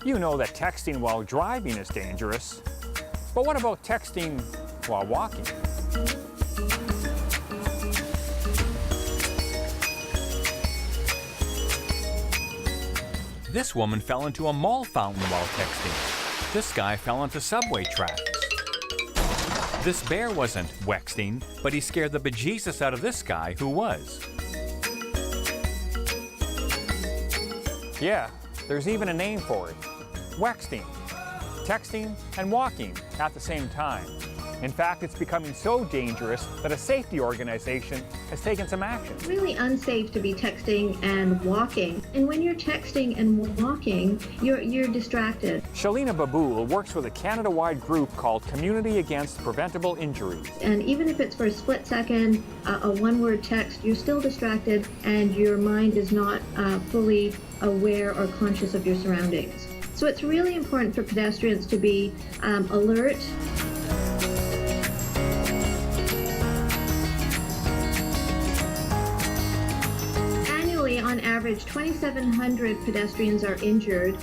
You know that texting while driving is dangerous. But what about texting while walking? This woman fell into a mall fountain while texting. This guy fell onto subway tracks. This bear wasn't Wexting, but he scared the bejesus out of this guy who was. Yeah, there's even a name for it. Wexting. Texting and walking at the same time. In fact, it's becoming so dangerous that a safety organization has taken some action. It's really unsafe to be texting and walking. And when you're texting and walking, you're distracted. Shalina Baboul works with a Canada-wide group called Community Against Preventable Injuries. And even if it's for a split second, a one-word text, you're still distracted and your mind is not fully aware or conscious of your surroundings. So it's really important for pedestrians to be alert. On average, 2,700 pedestrians are injured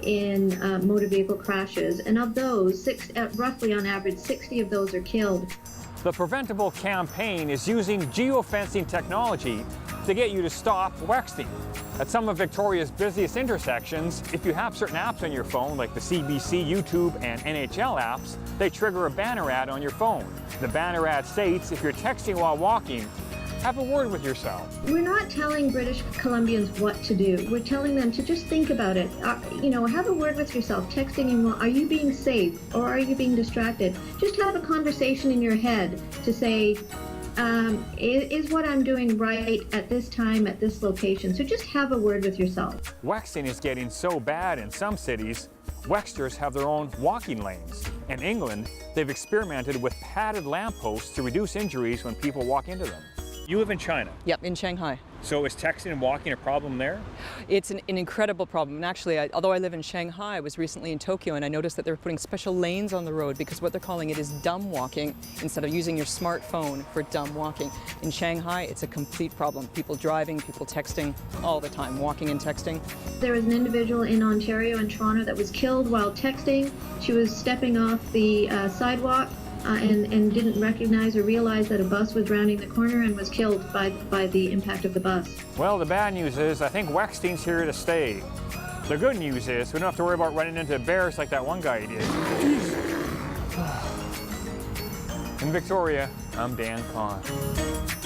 in motor vehicle crashes, and of those, roughly on average, 60 of those are killed. The Preventable campaign is using geofencing technology to get you to stop Wexting. At some of Victoria's busiest intersections, if you have certain apps on your phone, like the CBC, YouTube, and NHL apps, they trigger a banner ad on your phone. The banner ad states, if you're texting while walking, have a word with yourself. We're not telling British Columbians what to do. We're telling them to just think about it. Have a word with yourself. Texting and are you being safe or are you being distracted? Just have a conversation in your head to say, is what I'm doing right at this time, at this location? So just have a word with yourself. Wexting is getting so bad in some cities, Wexters have their own walking lanes. In England, they've experimented with padded lampposts to reduce injuries when people walk into them. You live in China? Yep, in Shanghai. So is texting and walking a problem there? It's an incredible problem. And actually, although I live in Shanghai, I was recently in Tokyo and I noticed that they're putting special lanes on the road because what they're calling it is dumb walking instead of using your smartphone for dumb walking. In Shanghai, it's a complete problem. People driving, people texting all the time, walking and texting. There was an individual in Ontario and Toronto that was killed while texting. She was stepping off the sidewalk. And didn't recognize or realize that a bus was rounding the corner and was killed by the impact of the bus. Well, the bad news is I think Wexting's here to stay. The good news is we don't have to worry about running into bears like that one guy did. In Victoria, I'm Dan Kahan.